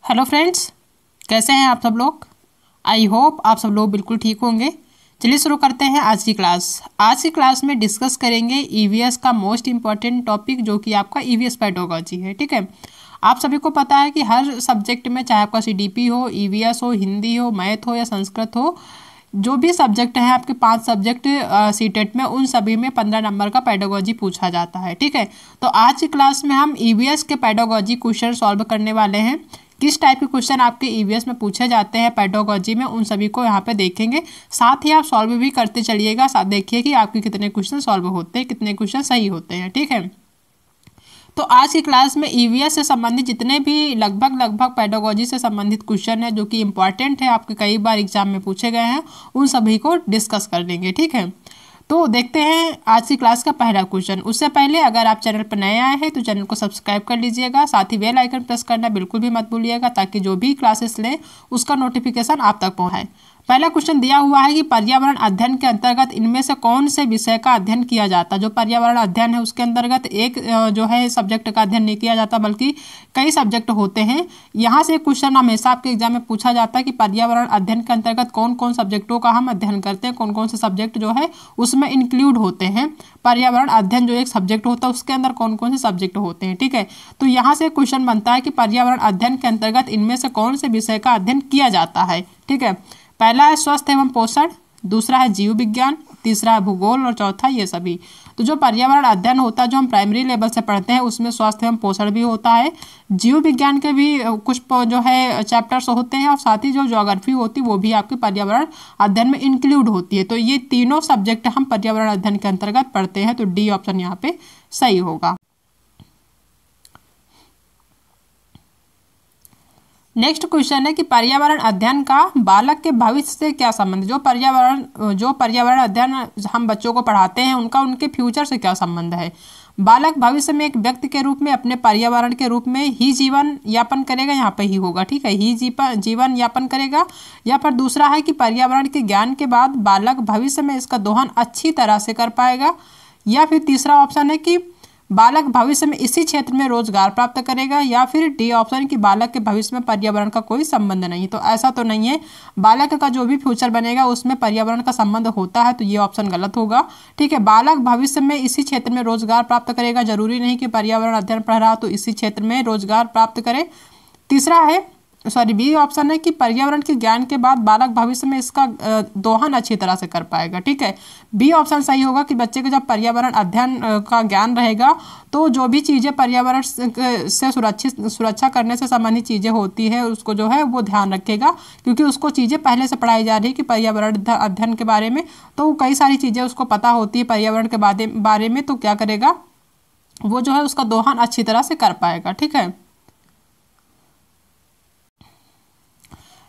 Hello friends, कैसे हैं आप सब लोग। आई होप आप सब लोग बिल्कुल ठीक होंगे। चलिए शुरू करते हैं आज की क्लास। आज की क्लास में डिस्कस करेंगे ईवीएस का मोस्ट इम्पॉर्टेंट टॉपिक जो कि आपका ईवीएस पेडागोजी है। ठीक है, आप सभी को पता है कि हर सब्जेक्ट में, चाहे आपका सीडीपी हो, ईवीएस हो, हिंदी हो, मैथ हो या संस्कृत हो, जो भी सब्जेक्ट हैं आपके 5 सब्जेक्ट सीटेट में, उन सभी में 15 नंबर का पेडागोजी पूछा जाता है। ठीक है, तो आज की क्लास में हम ईवीएस के पेडागोजी क्वेश्चन सॉल्व करने वाले हैं। किस टाइप के क्वेश्चन आपके ईवीएस में पूछे जाते हैं पेडागोजी में, उन सभी को यहाँ पे देखेंगे। साथ ही आप सॉल्व भी करते चलिएगा, साथ देखिए कि आपके कितने क्वेश्चन सॉल्व होते हैं, कितने क्वेश्चन सही होते हैं। ठीक है, तो आज की क्लास में ईवीएस से संबंधित जितने भी लगभग पेडागोजी से संबंधित क्वेश्चन है जो कि इंपॉर्टेंट है, आपके कई बार एग्जाम में पूछे गए हैं, उन सभी को डिस्कस कर लेंगे। ठीक है, तो देखते हैं आज की क्लास का पहला क्वेश्चन। उससे पहले अगर आप चैनल पर नए आए हैं तो चैनल को सब्सक्राइब कर लीजिएगा, साथ ही बेल आइकन प्रेस करना बिल्कुल भी मत भूलिएगा ताकि जो भी क्लासेस लें उसका नोटिफिकेशन आप तक पहुंचे। पहला क्वेश्चन दिया हुआ है कि पर्यावरण अध्ययन के अंतर्गत इनमें से कौन से विषय का अध्ययन किया जाता है। जो पर्यावरण अध्ययन है उसके अंतर्गत एक जो है सब्जेक्ट का अध्ययन नहीं किया जाता बल्कि कई सब्जेक्ट होते हैं। यहाँ से क्वेश्चन हमेशा आपके एग्जाम में पूछा जाता है कि पर्यावरण अध्ययन के अंतर्गत कौन कौन सब्जेक्टों का हम अध्ययन करते हैं, कौन कौन से सब्जेक्ट जो है उसमें इंक्लूड होते हैं। पर्यावरण अध्ययन जो एक सब्जेक्ट होता है उसके अंदर कौन कौन से सब्जेक्ट होते हैं। ठीक है, तो यहाँ से क्वेश्चन बनता है कि पर्यावरण अध्ययन के अंतर्गत इनमें से कौन से विषय का अध्ययन किया जाता है। ठीक है, पहला है स्वास्थ्य एवं पोषण, दूसरा है जीव विज्ञान, तीसरा है भूगोल और चौथा ये सभी। तो जो पर्यावरण अध्ययन होता है जो हम प्राइमरी लेवल से पढ़ते हैं उसमें स्वास्थ्य एवं पोषण भी होता है, जीव विज्ञान के भी कुछ जो है चैप्टर्स होते हैं और साथ ही जो ज्योग्राफी होती है वो भी आपके पर्यावरण अध्ययन में इंक्लूड होती है। तो ये तीनों सब्जेक्ट हम पर्यावरण अध्ययन के अंतर्गत पढ़ते हैं, तो डी ऑप्शन यहाँ पे सही होगा। नेक्स्ट क्वेश्चन है कि पर्यावरण अध्ययन का बालक के भविष्य से क्या संबंध। जो पर्यावरण अध्ययन हम बच्चों को पढ़ाते हैं उनका उनके फ्यूचर से क्या संबंध है। बालक भविष्य में एक व्यक्ति के रूप में अपने पर्यावरण के रूप में ही जीवन यापन करेगा, यहाँ पे ही होगा। ठीक है, ही जीवन यापन करेगा। या फिर दूसरा है कि पर्यावरण के ज्ञान के बाद बालक भविष्य में इसका दोहन अच्छी तरह से कर पाएगा। या फिर तीसरा ऑप्शन है कि बालक भविष्य में इसी क्षेत्र में रोजगार प्राप्त करेगा। या फिर डी ऑप्शन कि बालक के भविष्य में पर्यावरण का कोई संबंध नहीं। तो ऐसा तो नहीं है, बालक का जो भी फ्यूचर बनेगा उसमें पर्यावरण का संबंध होता है, तो ये ऑप्शन गलत होगा। ठीक है, बालक भविष्य में इसी क्षेत्र में रोजगार प्राप्त करेगा, जरूरी नहीं कि पर्यावरण अध्ययन पढ़ रहा तो इसी क्षेत्र में रोजगार प्राप्त करे। तीसरा है बी ऑप्शन है कि पर्यावरण के ज्ञान के बाद बालक भविष्य में इसका दोहन अच्छी तरह से कर पाएगा। ठीक है, बी ऑप्शन सही होगा कि बच्चे को जब पर्यावरण अध्ययन का ज्ञान रहेगा तो जो भी चीज़ें पर्यावरण से सुरक्षा करने से संबंधित चीज़ें होती है उसको जो है वो ध्यान रखेगा, क्योंकि उसको चीज़ें पहले से पढ़ाई जा रही है कि पर्यावरण अध्ययन के बारे में, तो कई सारी चीज़ें उसको पता होती है पर्यावरण के बारे में, तो क्या करेगा वो जो है उसका दोहन अच्छी तरह से कर पाएगा। ठीक है,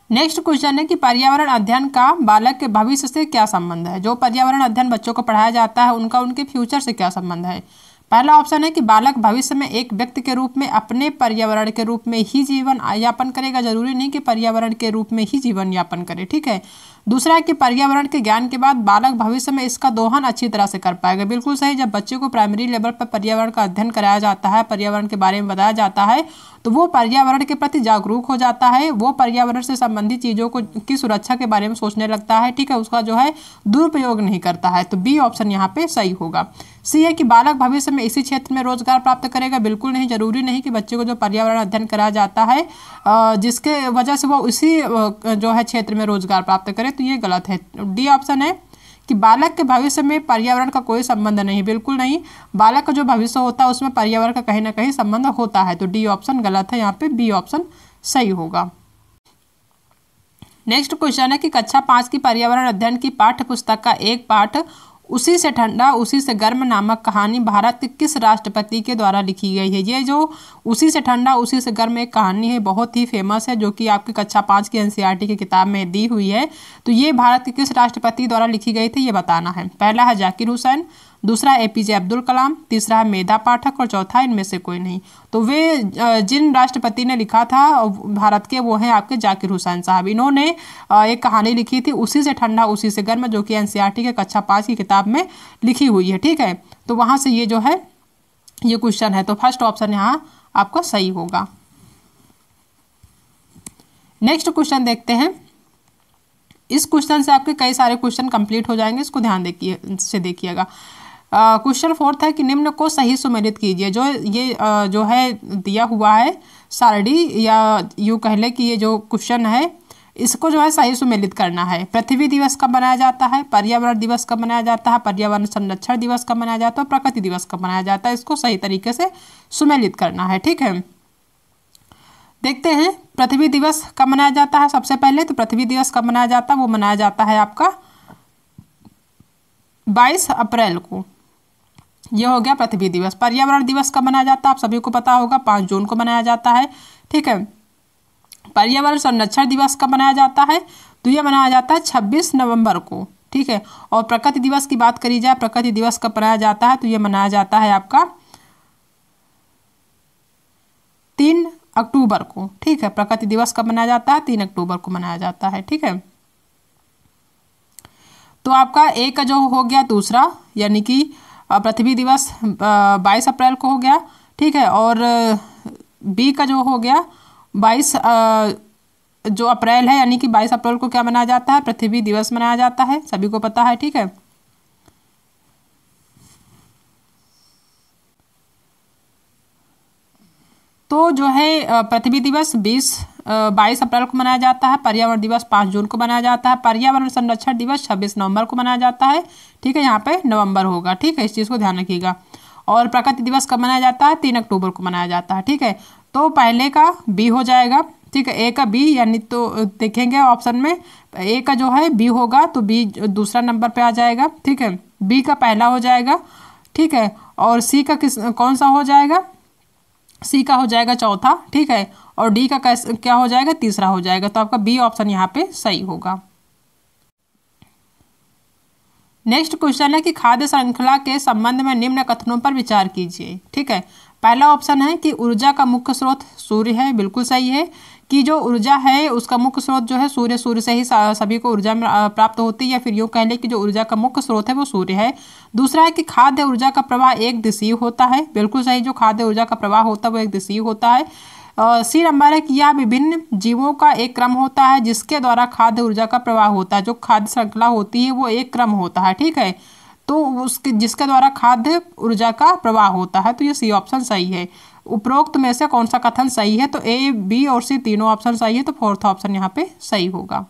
नेक्स्ट क्वेश्चन है कि पर्यावरण अध्ययन का बालक के भविष्य से क्या संबंध है। जो पर्यावरण अध्ययन बच्चों को पढ़ाया जाता है उनका उनके फ्यूचर से क्या संबंध है। पहला ऑप्शन है कि बालक भविष्य में एक व्यक्ति के रूप में अपने पर्यावरण के रूप में ही जीवन यापन करेगा, जरूरी नहीं कि पर्यावरण के रूप में ही जीवन यापन करे। ठीक है, दूसरा है कि पर्यावरण के ज्ञान के बाद बालक भविष्य में इसका दोहन अच्छी तरह से कर पाएगा। बिल्कुल सही, जब बच्चे को प्राइमरी लेवल पर पर्यावरण का अध्ययन कराया जाता है, पर्यावरण के बारे में बताया जाता है, तो वो पर्यावरण के प्रति जागरूक हो जाता है, वो पर्यावरण से संबंधित चीज़ों को की सुरक्षा के बारे में सोचने लगता है। ठीक है, उसका जो है दुरुपयोग नहीं करता है, तो बी ऑप्शन यहाँ पे सही होगा। सी है कि बालक भविष्य में इसी क्षेत्र में रोजगार प्राप्त करेगा। बिल्कुल नहीं, जरूरी नहीं कि बच्चे को जो पर्यावरण अध्ययन कराया जाता है जिसके वजह से वो इसी जो है क्षेत्र में रोजगार प्राप्त करे, तो ये गलत है। डी ऑप्शन है कि बालक के भविष्य में पर्यावरण का कोई संबंध नहीं। बिल्कुल नहीं, बालक का जो भविष्य होता है उसमें पर्यावरण का कहीं ना कहीं संबंध होता है, तो डी ऑप्शन गलत है, यहाँ पे बी ऑप्शन सही होगा। नेक्स्ट क्वेश्चन है कि कक्षा 5 की पर्यावरण अध्ययन की पाठ्य पुस्तक का एक पाठ उसी से ठंडा उसी से गर्म नामक कहानी भारत के किस राष्ट्रपति के द्वारा लिखी गई है। ये जो उसी से ठंडा उसी से गर्म एक कहानी है, बहुत ही फेमस है, जो कि आपकी कक्षा 5 की एनसीईआरटी की किताब में दी हुई है। तो ये भारत के किस राष्ट्रपति द्वारा लिखी गई थी ये बताना है। पहला है जाकिर हुसैन, दूसरा एपीजे अब्दुल कलाम, तीसरा है मेधा पाठक और चौथा इनमें से कोई नहीं। तो वे जिन राष्ट्रपति ने लिखा था भारत के वो हैं आपके जाकिर हुसैन साहब। इन्होंने एक कहानी लिखी थी उसी से ठंडा उसी से गर्म, जो कि एनसीईआरटी के कक्षा 5 की किताब में लिखी हुई है। ठीक है, तो वहाँ से ये जो है ये क्वेश्चन है, तो फर्स्ट ऑप्शन यहाँ आपका सही होगा। नेक्स्ट क्वेश्चन देखते हैं। इस क्वेश्चन से आपके कई सारे क्वेश्चन कंप्लीट हो जाएंगे, इसको ध्यान देखिएगा। क्वेश्चन 4 है कि निम्न को सही सुमेलित कीजिए। जो ये जो है दिया हुआ है सारणी, या यूँ कह लें कि ये जो क्वेश्चन है इसको जो है सही सुमेलित करना है। पृथ्वी दिवस कब मनाया जाता है, पर्यावरण दिवस कब मनाया जाता है, पर्यावरण संरक्षण दिवस कब मनाया जाता है, और प्रकृति दिवस कब मनाया जाता है, इसको सही तरीके से सुमेलित करना है। ठीक है, देखते हैं पृथ्वी दिवस कब मनाया जाता है। सबसे पहले तो पृथ्वी दिवस कब मनाया जाता है, वो मनाया जाता है आपका 22 अप्रैल को। ये हो गया पृथ्वी दिवस। पर्यावरण दिवस कब मनाया जाता है, आप सभी को पता होगा 5 जून को मनाया जाता है। ठीक है, पर्यावरण संरक्षण दिवस कब मनाया जाता है, तो ये मनाया जाता है 26 नवंबर को। ठीक है, और प्रकृति दिवस की बात करी जाए, प्रकृति दिवस कब मनाया जाता है, तो ये मनाया जाता है आपका 3 अक्टूबर को। ठीक है, प्रकृति दिवस कब मनाया जाता है, 3 अक्टूबर को मनाया जाता है। ठीक है, तो आपका ए का जो हो गया दूसरा, यानी कि पृथ्वी दिवस 22 अप्रैल को हो गया। ठीक है, और बी का जो हो गया 22 जो अप्रैल है, यानी कि 22 अप्रैल को क्या मनाया जाता है, पृथ्वी दिवस मनाया जाता है, सभी को पता है। ठीक है, तो जो है पृथ्वी दिवस 22 अप्रैल को मनाया जाता है। पर्यावरण दिवस 5 जून को मनाया जाता है। पर्यावरण संरक्षण दिवस 26 नवंबर को मनाया जाता है। ठीक है, यहाँ पे नवंबर होगा। ठीक है, इस चीज़ को ध्यान रखिएगा। और प्रकृति दिवस कब मनाया जाता है, 3 अक्टूबर को मनाया जाता है। ठीक है, तो पहले का बी हो जाएगा। ठीक है, ए का बी, यानी तो देखेंगे ऑप्शन में ए का जो है बी होगा, तो बी दूसरा नंबर पे आ जाएगा। ठीक है, बी का पहला हो जाएगा। ठीक है, और सी का कौन सा हो जाएगा, सी का हो जाएगा चौथा। ठीक है, और डी का क्या हो जाएगा, तीसरा हो जाएगा। तो आपका बी ऑप्शन यहाँ पे सही होगा। नेक्स्ट क्वेश्चन है कि खाद्य श्रृंखला के संबंध में निम्न कथनों पर विचार कीजिए। ठीक है, पहला ऑप्शन है कि ऊर्जा का मुख्य स्रोत सूर्य है, बिल्कुल सही है कि जो ऊर्जा है उसका मुख्य स्रोत जो है सूर्य, सूर्य से ही सभी को ऊर्जा प्राप्त होती है, या फिर यूँ कह लें कि जो ऊर्जा का मुख्य स्रोत है वो सूर्य है। दूसरा है कि खाद्य ऊर्जा का प्रवाह एक दिशीय होता है, बिल्कुल सही, जो खाद्य ऊर्जा का प्रवाह होता है वो एक दिशीय होता है। सी नंबर है कि यह विभिन्न जीवों का एक क्रम होता है जिसके द्वारा खाद्य ऊर्जा का प्रवाह होता है। जो खाद्य श्रृंखला होती है वो एक क्रम होता है। ठीक है, तो उसके जिसके द्वारा खाद्य ऊर्जा का प्रवाह होता है, तो ये सी ऑप्शन सही है। उपरोक्त में से कौन सा कथन सही है, तो ए, बी और सी तीनों ऑप्शन सही है, तो फोर्थ ऑप्शन यहाँ पे सही होगा।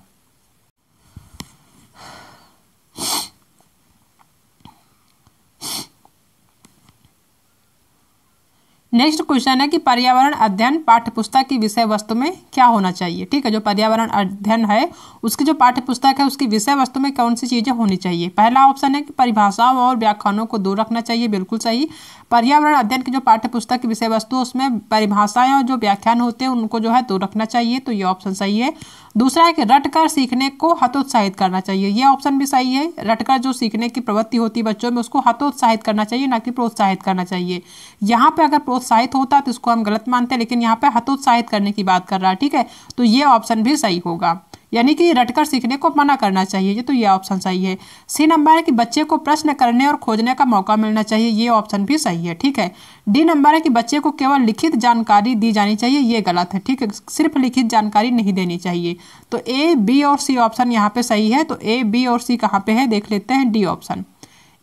नेक्स्ट क्वेश्चन है कि पर्यावरण अध्ययन पाठ्यपुस्तक की विषय वस्तु में क्या होना चाहिए। ठीक है, जो पर्यावरण अध्ययन है उसकी जो पाठ्यपुस्तक है उसकी विषय वस्तु में कौन सी चीजें होनी चाहिए। पहला ऑप्शन है कि परिभाषाओं और व्याख्यानों को दूर रखना चाहिए, बिल्कुल सही। पर्यावरण अध्ययन की जो पाठ्यपुस्तक की विषय वस्तु उसमें परिभाषाएं और जो व्याख्यान होते हैं उनको जो है दूर रखना चाहिए, तो ये ऑप्शन सही है। दूसरा है कि रटकर सीखने को हतोत्साहित करना चाहिए, ये ऑप्शन भी सही है। रटकर जो सीखने की प्रवृत्ति होती है बच्चों में उसको हतोत्साहित करना चाहिए, ना कि प्रोत्साहित करना चाहिए। यहाँ पे अगर प्रोत्साहित होता तो इसको हम गलत मानते हैं, लेकिन यहाँ पे हतोत्साहित करने की बात कर रहा है। ठीक है, तो ये ऑप्शन भी सही होगा, यानी कि रटकर सीखने को मना करना चाहिए, तो ये ऑप्शन सही है। सी नंबर है कि बच्चे को प्रश्न करने और खोजने का मौका मिलना चाहिए, ये ऑप्शन भी सही है। ठीक है, डी नंबर है कि बच्चे को केवल लिखित जानकारी दी जानी चाहिए, ये गलत है। ठीक है, सिर्फ लिखित जानकारी नहीं देनी चाहिए। तो ए, बी और सी ऑप्शन यहाँ पे सही है। तो ए, बी और सी कहाँ पे है, देख लेते हैं। डी ऑप्शन,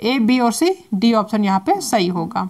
ए, बी और सी, डी ऑप्शन यहाँ पे सही होगा।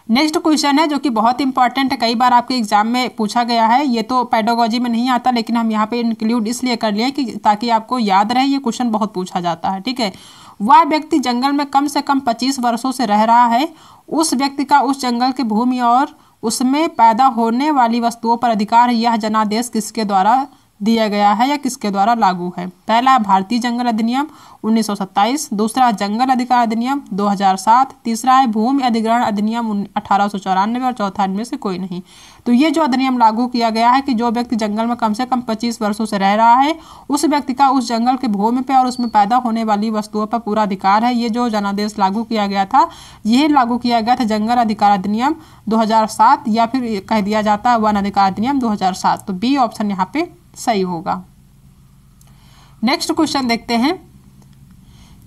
नेक्स्ट क्वेश्चन है जो कि बहुत इंपॉर्टेंट है, कई बार आपके एग्जाम में पूछा गया है। ये तो पेडागोजी में नहीं आता, लेकिन हम यहाँ पे इंक्लूड इसलिए कर लिए कि ताकि आपको याद रहे, ये क्वेश्चन बहुत पूछा जाता है। ठीक है, वह व्यक्ति जंगल में कम से कम 25 वर्षों से रह रहा है, उस व्यक्ति का उस जंगल की भूमि और उसमें पैदा होने वाली वस्तुओं पर अधिकार, यह जनादेश किसके द्वारा दिया गया है या किसके द्वारा लागू है। पहला भारतीय जंगल अधिनियम 1927, दूसरा जंगल अधिकार अधिनियम 2007, तीसरा है भूमि अधिग्रहण अधिनियम 1894 और चौथा इनमें से कोई नहीं। तो ये जो अधिनियम लागू किया गया है कि जो व्यक्ति जंगल में कम से कम 25 वर्षों से रह रहा है उस व्यक्ति का उस जंगल के भूमि पे और उसमें पैदा होने वाली वस्तुओं पर पूरा अधिकार है। ये जो जनादेश लागू किया गया था यह लागू किया गया था जंगल अधिकार अधिनियम 2007, या फिर कह दिया जाता है वन अधिकार अधिनियम 2007। तो बी ऑप्शन यहाँ पे सही होगा। नेक्स्ट क्वेश्चन देखते हैं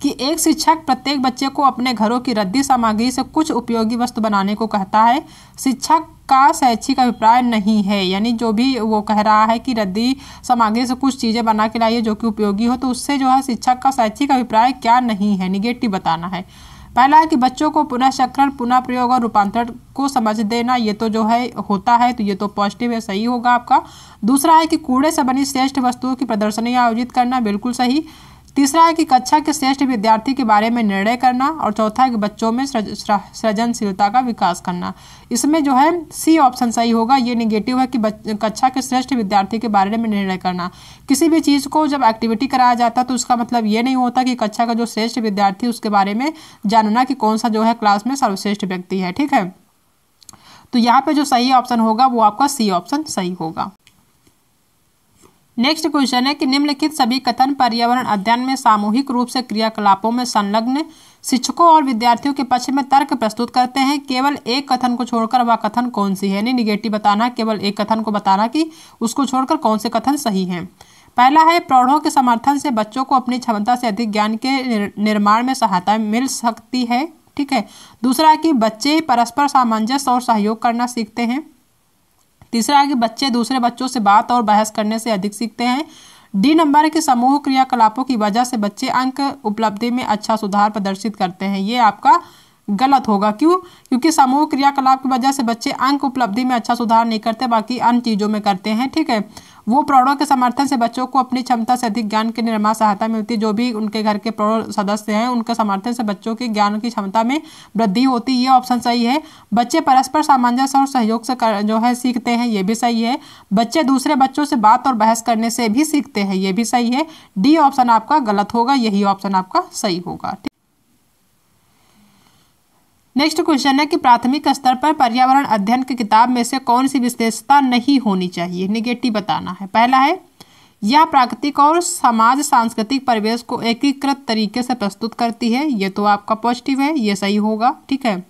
कि एक शिक्षक प्रत्येक बच्चे को अपने घरों की रद्दी सामग्री से कुछ उपयोगी वस्तु बनाने को कहता है। शिक्षक का शैक्षिक अभिप्राय नहीं है, यानी जो भी वो कह रहा है कि रद्दी सामग्री से कुछ चीज़ें बना के लाइए जो कि उपयोगी हो, तो उससे जो है शिक्षक का शैक्षिक अभिप्राय क्या नहीं है, निगेटिव बताना है। पहला है कि बच्चों को पुनःचक्रण, पुनः प्रयोग और रूपांतरण को समझ देना, ये तो जो है होता है, तो ये तो पॉजिटिव है, सही होगा आपका। दूसरा है कि कूड़े से बनी श्रेष्ठ वस्तुओं की प्रदर्शनी आयोजित करना, बिल्कुल सही। तीसरा है कि कक्षा के श्रेष्ठ विद्यार्थी के बारे में निर्णय करना, और चौथा है कि बच्चों में सृजनशीलता का विकास करना। इसमें जो है सी ऑप्शन सही होगा, ये निगेटिव है कि कक्षा के श्रेष्ठ विद्यार्थी के बारे में निर्णय करना। किसी भी चीज़ को जब एक्टिविटी कराया जाता है तो उसका मतलब ये नहीं होता कि कक्षा का जो श्रेष्ठ विद्यार्थी उसके बारे में जानना कि कौन सा जो है क्लास में सर्वश्रेष्ठ व्यक्ति है, ठीक है। तो यहाँ पे जो सही ऑप्शन होगा वो आपका सी ऑप्शन सही होगा। नेक्स्ट क्वेश्चन है कि निम्नलिखित सभी कथन पर्यावरण अध्ययन में सामूहिक रूप से क्रियाकलापों में संलग्न शिक्षकों और विद्यार्थियों के पक्ष में तर्क प्रस्तुत करते हैं। केवल एक कथन को छोड़कर वह कथन कौन सी है, यानी निगेटिव बताना, केवल एक कथन को बताना कि उसको छोड़कर कौन से कथन सही हैं। पहला है प्रौढ़ों के समर्थन से बच्चों को अपनी क्षमता से अधिक ज्ञान के निर्माण में सहायता मिल सकती है, ठीक है। दूसरा है कि बच्चे परस्पर सामंजस्य और सहयोग करना सीखते हैं। तीसरा है कि बच्चे दूसरे बच्चों से बात और बहस करने से अधिक सीखते हैं। डी नंबर है कि समूह क्रियाकलापों की वजह से बच्चे अंक उपलब्धि में अच्छा सुधार प्रदर्शित करते हैं, ये आपका गलत होगा। क्यों? क्योंकि समूह क्रियाकलाप की वजह से बच्चे अंक उपलब्धि में अच्छा सुधार नहीं करते, बाकी अन्य चीज़ों में करते हैं, ठीक है। वो प्रौढ़ों के समर्थन से बच्चों को अपनी क्षमता से अधिक ज्ञान के निर्माण सहायता मिलती है। जो भी उनके घर के प्रौढ़ सदस्य हैं उनके समर्थन से बच्चों के ज्ञान की क्षमता में वृद्धि होती है, ये ऑप्शन सही है। बच्चे परस्पर सामंजस्य और सहयोग से जो है सीखते हैं, ये भी सही है। बच्चे दूसरे बच्चों से बात और बहस करने से भी सीखते हैं, ये भी सही है। डी ऑप्शन आपका गलत होगा, यही ऑप्शन आपका सही होगा। नेक्स्ट क्वेश्चन है कि प्राथमिक स्तर पर पर्यावरण अध्ययन की किताब में से कौन सी विशेषता नहीं होनी चाहिए, निगेटिव बताना है। पहला है यह प्राकृतिक और समाज सांस्कृतिक परिवेश को एकीकृत तरीके से प्रस्तुत करती है, ये तो आपका पॉजिटिव है, ये सही होगा, ठीक है।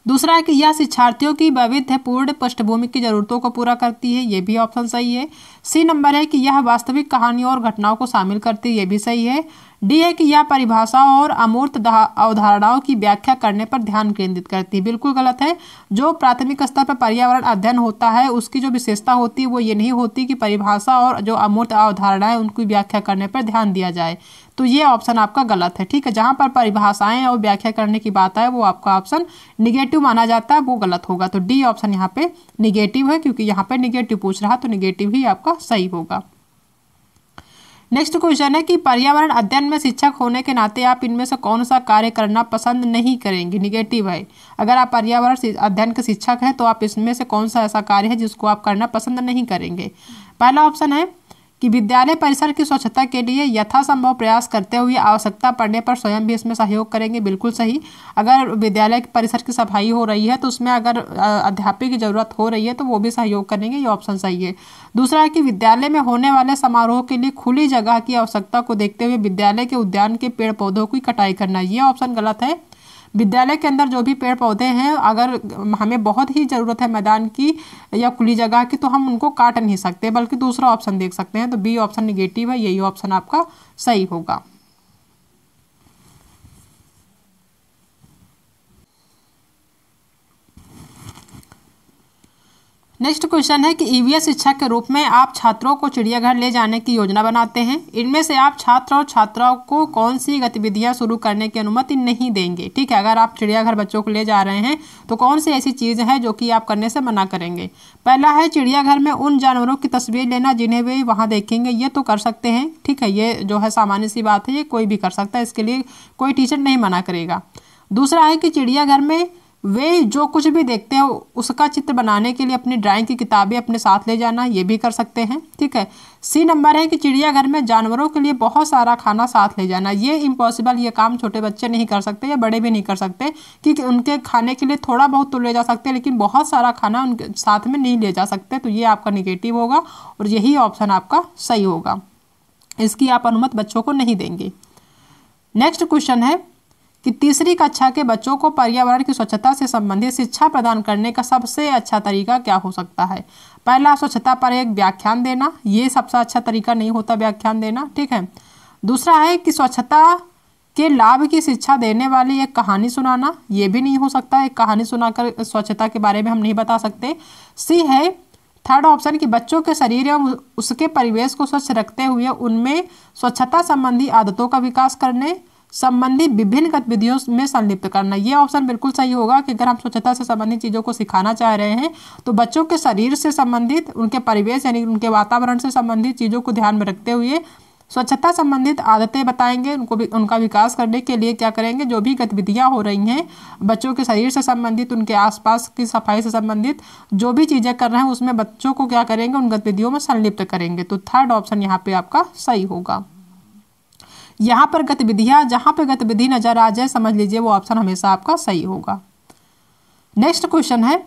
दूसरा है कि यह शिक्षार्थियों की वैविध्यपूर्ण पृष्ठभूमि की जरूरतों को पूरा करती है, ये भी ऑप्शन सही है। सी नंबर है कि यह वास्तविक कहानियों और घटनाओं को शामिल करती है, ये भी सही है। डी है कि यह परिभाषा और अमूर्त अवधारणाओं की व्याख्या करने पर ध्यान केंद्रित करती है, बिल्कुल गलत है। जो प्राथमिक स्तर पर पर्यावरण अध्ययन होता है उसकी जो विशेषता होती है वो ये नहीं होती कि परिभाषा और जो अमूर्त अवधारणा है उनकी व्याख्या करने पर ध्यान दिया जाए, तो ये ऑप्शन आपका गलत है, ठीक है। जहाँ पर परिभाषाएं और व्याख्या करने की बात है वो आपका ऑप्शन निगेटिव माना जाता है, वो गलत होगा। तो डी ऑप्शन यहाँ पे निगेटिव है, क्योंकि यहाँ पे निगेटिव पूछ रहा तो निगेटिव ही आपका सही होगा। नेक्स्ट क्वेश्चन है कि पर्यावरण अध्ययन में शिक्षक होने के नाते आप इनमें से कौन सा कार्य करना पसंद नहीं करेंगे, निगेटिव है। अगर आप पर्यावरण अध्ययन के शिक्षक हैं तो आप इसमें से कौन सा ऐसा कार्य है जिसको आप करना पसंद नहीं करेंगे। पहला ऑप्शन है कि विद्यालय परिसर की स्वच्छता के लिए यथासंभव प्रयास करते हुए आवश्यकता पड़ने पर स्वयं भी इसमें सहयोग करेंगे, बिल्कुल सही। अगर विद्यालय के परिसर की सफाई हो रही है तो उसमें अगर अध्यापक की जरूरत हो रही है तो वो भी सहयोग करेंगे, ये ऑप्शन सही है। दूसरा है कि विद्यालय में होने वाले समारोह के लिए खुली जगह की आवश्यकता को देखते हुए विद्यालय के उद्यान के पेड़ पौधों की कटाई करना, ये ऑप्शन गलत है। विद्यालय के अंदर जो भी पेड़ पौधे हैं अगर हमें बहुत ही ज़रूरत है मैदान की या खुली जगह की तो हम उनको काट नहीं सकते, बल्कि दूसरा ऑप्शन देख सकते हैं। तो बी ऑप्शन निगेटिव है, यही ऑप्शन आपका सही होगा। नेक्स्ट क्वेश्चन है कि ईवीएस शिक्षक के रूप में आप छात्रों को चिड़ियाघर ले जाने की योजना बनाते हैं। इनमें से आप छात्र और छात्राओं को कौन सी गतिविधियां शुरू करने की अनुमति नहीं देंगे, ठीक है। अगर आप चिड़ियाघर बच्चों को ले जा रहे हैं तो कौन सी ऐसी चीज़ है जो कि आप करने से मना करेंगे। पहला है चिड़ियाघर में उन जानवरों की तस्वीर लेना जिन्हें वे वहाँ देखेंगे, ये तो कर सकते हैं, ठीक है। ये जो है सामान्य सी बात है, ये कोई भी कर सकता है, इसके लिए कोई टीचर नहीं मना करेगा। दूसरा है कि चिड़ियाघर में वे जो कुछ भी देखते हैं उसका चित्र बनाने के लिए अपनी ड्राइंग की किताबें अपने साथ ले जाना, ये भी कर सकते हैं, ठीक है। सी नंबर है कि चिड़ियाघर में जानवरों के लिए बहुत सारा खाना साथ ले जाना, ये इम्पॉसिबल, ये काम छोटे बच्चे नहीं कर सकते या बड़े भी नहीं कर सकते, क्योंकि उनके खाने के लिए थोड़ा बहुत तो ले जा सकते हैं लेकिन बहुत सारा खाना उनके साथ में नहीं ले जा सकते, तो ये आपका निगेटिव होगा और यही ऑप्शन आपका सही होगा। इसकी आप अनुमति बच्चों को नहीं देंगे। नेक्स्ट क्वेश्चन है कि तीसरी कक्षा के बच्चों को पर्यावरण की स्वच्छता से संबंधित शिक्षा प्रदान करने का सबसे अच्छा तरीका क्या हो सकता है। पहला, स्वच्छता पर एक व्याख्यान देना, ये सबसे अच्छा तरीका नहीं होता व्याख्यान देना, ठीक है। दूसरा है कि स्वच्छता के लाभ की शिक्षा देने वाली एक कहानी सुनाना, ये भी नहीं हो सकता, एक कहानी सुनाकर स्वच्छता के बारे में हम नहीं बता सकते। सी है थर्ड ऑप्शन कि बच्चों के शरीर एवं उसके परिवेश को स्वच्छ रखते हुए उनमें स्वच्छता संबंधी आदतों का विकास करने संबंधी विभिन्न गतिविधियों में संलिप्त करना। ये ऑप्शन बिल्कुल सही होगा कि अगर हम स्वच्छता से संबंधित चीज़ों को सिखाना चाह रहे हैं तो बच्चों के शरीर से संबंधित, उनके परिवेश यानी उनके वातावरण से संबंधित चीज़ों को ध्यान में रखते हुए स्वच्छता संबंधित आदतें बताएंगे, उनका विकास करने के लिए क्या करेंगे, जो भी गतिविधियां हो रही हैं बच्चों के शरीर से संबंधित, उनके आसपास की सफाई से संबंधित जो भी चीज़ें कर रहे हैं उसमें बच्चों को क्या करेंगे, उन गतिविधियों में संलिप्त करेंगे। तो थर्ड ऑप्शन यहाँ पे आपका सही होगा। यहाँ पर गतिविधियां, जहाँ पे गतिविधि नजर आ जाए समझ लीजिए वो ऑप्शन हमेशा आपका सही होगा। नेक्स्ट क्वेश्चन है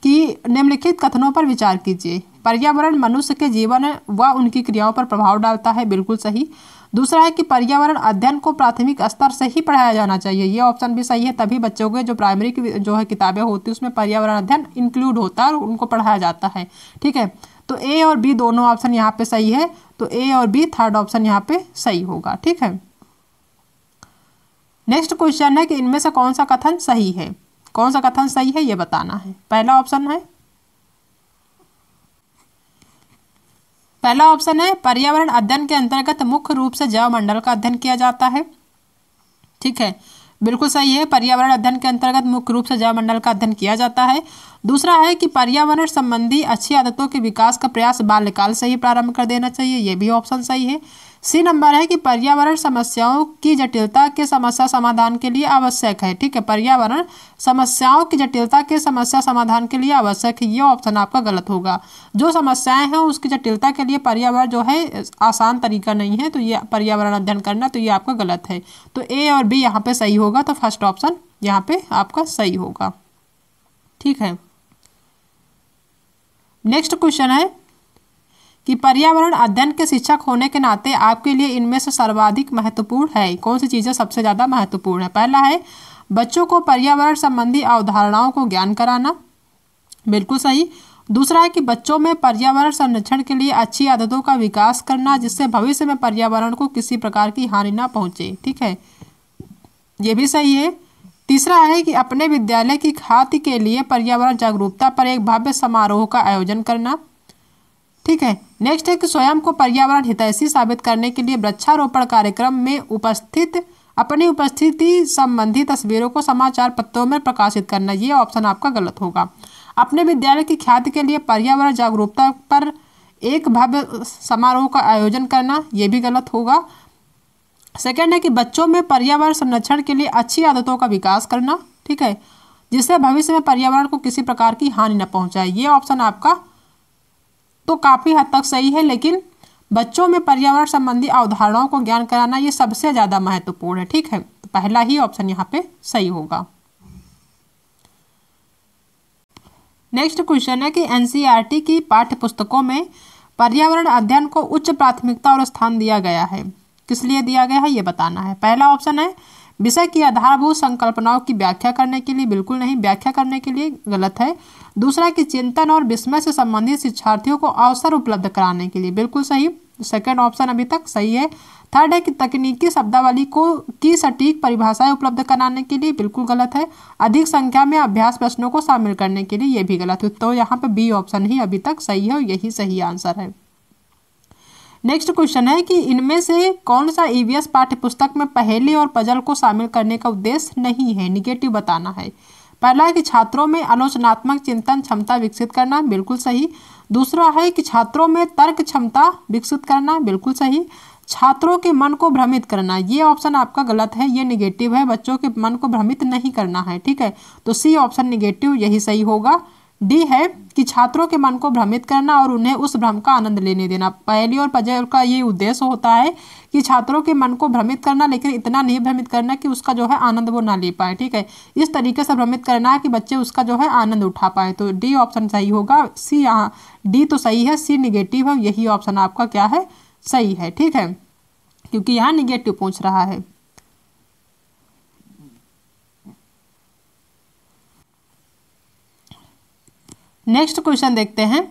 कि निम्नलिखित कथनों पर विचार कीजिए। पर्यावरण मनुष्य के जीवन व उनकी क्रियाओं पर प्रभाव डालता है, बिल्कुल सही। दूसरा है कि पर्यावरण अध्ययन को प्राथमिक स्तर से ही पढ़ाया जाना चाहिए, ये ऑप्शन भी सही है। तभी बच्चों के जो प्राइमरी की जो है किताबें होती है उसमें पर्यावरण अध्ययन इंक्लूड होता है और उनको पढ़ाया जाता है, ठीक है। तो ए और बी दोनों ऑप्शन यहाँ पे सही है, तो ए और बी थर्ड ऑप्शन यहाँ पे सही होगा, ठीक है। नेक्स्ट क्वेश्चन है कि इनमें से कौन सा कथन सही है, कौन सा कथन सही है ये बताना है। पहला ऑप्शन है पर्यावरण अध्ययन के अंतर्गत मुख्य रूप से जैव मंडल का अध्ययन किया जाता है, ठीक है, बिल्कुल सही है। पर्यावरण अध्ययन के अंतर्गत मुख्य रूप से जैव मंडल का अध्ययन किया जाता है। दूसरा है कि पर्यावरण संबंधी अच्छी आदतों के विकास का प्रयास बाल्यकाल से ही प्रारंभ कर देना चाहिए, ये भी ऑप्शन सही है। सी नंबर है कि पर्यावरण समस्याओं की जटिलता के समस्या समाधान के लिए आवश्यक है, ठीक है, पर्यावरण समस्याओं की जटिलता के समस्या समाधान के लिए आवश्यक है, ये ऑप्शन आपका गलत होगा। जो समस्याएं हैं उसकी जटिलता के लिए पर्यावरण जो है आसान तरीका नहीं है, तो ये पर्यावरण अध्ययन करना तो ये आपका गलत है। तो ए और बी यहाँ पे सही होगा, तो फर्स्ट ऑप्शन यहाँ पे आपका सही होगा, ठीक है। नेक्स्ट क्वेश्चन है कि पर्यावरण अध्ययन के शिक्षक होने के नाते आपके लिए इनमें से सर्वाधिक महत्वपूर्ण है, कौन सी चीज़ें सबसे ज़्यादा महत्वपूर्ण है। पहला है बच्चों को पर्यावरण संबंधी अवधारणाओं को ज्ञान कराना, बिल्कुल सही। दूसरा है कि बच्चों में पर्यावरण संरक्षण के लिए अच्छी आदतों का विकास करना जिससे भविष्य में पर्यावरण को किसी प्रकार की हानि ना पहुंचे, ठीक है, ये भी सही है। तीसरा है कि अपने विद्यालय की ख्याति के लिए पर्यावरण जागरूकता पर एक भव्य समारोह का आयोजन करना, ठीक है। नेक्स्ट है कि स्वयं को पर्यावरण हितैषी साबित करने के लिए वृक्षारोपण कार्यक्रम में अपनी उपस्थिति संबंधी तस्वीरों को समाचार पत्रों में प्रकाशित करना, ये ऑप्शन आपका गलत होगा। अपने विद्यालय की ख्याति के लिए पर्यावरण जागरूकता पर एक भव्य समारोह का आयोजन करना, ये भी गलत होगा। सेकेंड है कि बच्चों में पर्यावरण संरक्षण के लिए अच्छी आदतों का विकास करना, ठीक है, जिससे भविष्य में पर्यावरण को किसी प्रकार की हानि न पहुंचाए, ये ऑप्शन आपका तो काफ़ी हद तक सही है, लेकिन बच्चों में पर्यावरण संबंधी अवधारणाओं को ज्ञान कराना ये सबसे ज़्यादा महत्वपूर्ण है, ठीक है, तो पहला ही ऑप्शन यहाँ पे सही होगा। नेक्स्ट क्वेश्चन है कि एनसीईआरटी की पाठ्य पुस्तकों में पर्यावरण अध्ययन को उच्च प्राथमिकता और स्थान दिया गया है, किस लिए दिया गया है ये बताना है। पहला ऑप्शन है विषय की आधारभूत संकल्पनाओं की व्याख्या करने के लिए, बिल्कुल नहीं, व्याख्या करने के लिए गलत है। दूसरा कि चिंतन और विस्मय से संबंधित शिक्षार्थियों को अवसर उपलब्ध कराने के लिए, बिल्कुल सही, सेकंड ऑप्शन अभी तक सही है। थर्ड है कि तकनीकी शब्दावली की सटीक परिभाषाएं उपलब्ध कराने के लिए, बिल्कुल गलत है। अधिक संख्या में अभ्यास प्रश्नों को शामिल करने के लिए, ये भी गलत है। तो यहाँ पे बी ऑप्शन ही अभी तक सही है और यही सही आंसर है। नेक्स्ट क्वेश्चन है कि इनमें से कौन सा ईवीएस पाठ्य पुस्तक में पहेली और पजल को शामिल करने का उद्देश्य नहीं है, निगेटिव बताना है। पहला है कि छात्रों में आलोचनात्मक चिंतन क्षमता विकसित करना, बिल्कुल सही। दूसरा है कि छात्रों में तर्क क्षमता विकसित करना, बिल्कुल सही। छात्रों के मन को भ्रमित करना, ये ऑप्शन आपका गलत है, ये निगेटिव है, बच्चों के मन को भ्रमित नहीं करना है, ठीक है, तो सी ऑप्शन निगेटिव यही सही होगा। डी है कि छात्रों के मन को भ्रमित करना और उन्हें उस भ्रम का आनंद लेने देना। पहेली और पजल का ये उद्देश्य होता है कि छात्रों के मन को भ्रमित करना, लेकिन इतना नहीं भ्रमित करना कि उसका जो है आनंद वो ना ले पाए, ठीक है, इस तरीके से भ्रमित करना है कि बच्चे उसका जो है आनंद उठा पाए। तो डी ऑप्शन सही होगा। सी, यहाँ डी तो सही है, सी निगेटिव है, यही ऑप्शन आपका क्या है, सही है, ठीक है, क्योंकि यहाँ निगेटिव पूछ रहा है। नेक्स्ट क्वेश्चन देखते हैं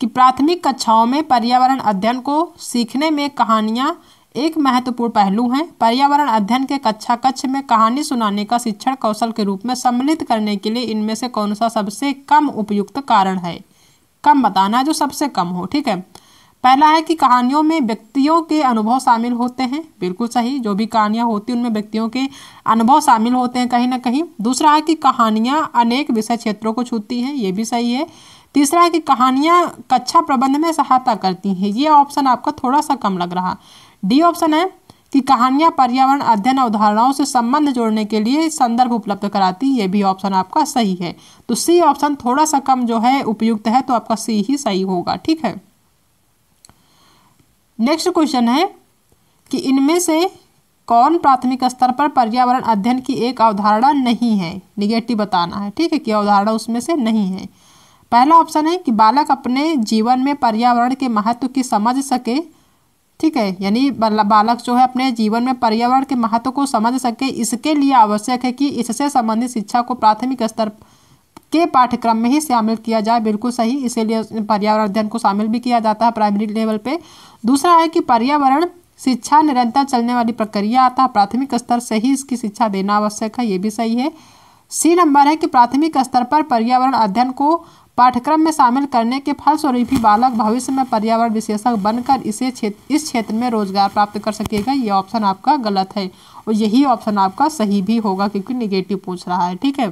कि प्राथमिक कक्षाओं में पर्यावरण अध्ययन को सीखने में कहानियाँ एक महत्वपूर्ण पहलू है। पर्यावरण अध्ययन के कक्षा कक्ष में कहानी सुनाने का शिक्षण कौशल के रूप में सम्मिलित करने के लिए इनमें से कौन सा सबसे कम उपयुक्त कारण है? कम बताना है जो सबसे कम हो। ठीक है, पहला है कि कहानियों में व्यक्तियों के अनुभव शामिल होते हैं। बिल्कुल सही, जो भी कहानियां होती हैं उनमें व्यक्तियों के अनुभव शामिल होते हैं कहीं ना कहीं। दूसरा है कि कहानियां अनेक विषय क्षेत्रों को छूती हैं। ये भी सही है। तीसरा है कि कहानियां कक्षा प्रबंध में सहायता करती हैं। ये ऑप्शन आपका थोड़ा सा कम लग रहा। डी ऑप्शन है कि कहानियां पर्यावरण अध्ययन अवधारणाओं से संबंध जोड़ने के लिए संदर्भ उपलब्ध कराती। ये भी ऑप्शन आपका सही है। तो सी ऑप्शन थोड़ा सा कम जो है उपयुक्त है, तो आपका सी ही सही होगा। ठीक है, नेक्स्ट क्वेश्चन है कि इनमें से कौन प्राथमिक स्तर पर पर्यावरण अध्ययन की एक अवधारणा नहीं है? निगेटिव बताना है। ठीक है, कि अवधारणा उसमें से नहीं है। पहला ऑप्शन है कि बालक अपने जीवन में पर्यावरण के महत्व की समझ सके। ठीक है, यानी बालक जो है अपने जीवन में पर्यावरण के महत्व को समझ सके, इसके लिए आवश्यक है कि इससे संबंधित शिक्षा को प्राथमिक स्तर के पाठ्यक्रम में ही शामिल किया जाए। बिल्कुल सही, इसीलिए पर्यावरण अध्ययन को शामिल भी किया जाता है प्राइमरी लेवल पे। दूसरा है कि पर्यावरण शिक्षा निरंतर चलने वाली प्रक्रिया आता है, प्राथमिक स्तर से ही इसकी शिक्षा देना आवश्यक है। ये भी सही है। सी नंबर है कि प्राथमिक स्तर पर पर्यावरण अध्ययन को पाठ्यक्रम में शामिल करने के फलस्वरूप ही बालक भविष्य में पर्यावरण विशेषज्ञ बनकर इस क्षेत्र में रोजगार प्राप्त कर सकेगा। ये ऑप्शन आपका गलत है और यही ऑप्शन आपका सही भी होगा क्योंकि निगेटिव पूछ रहा है। ठीक है।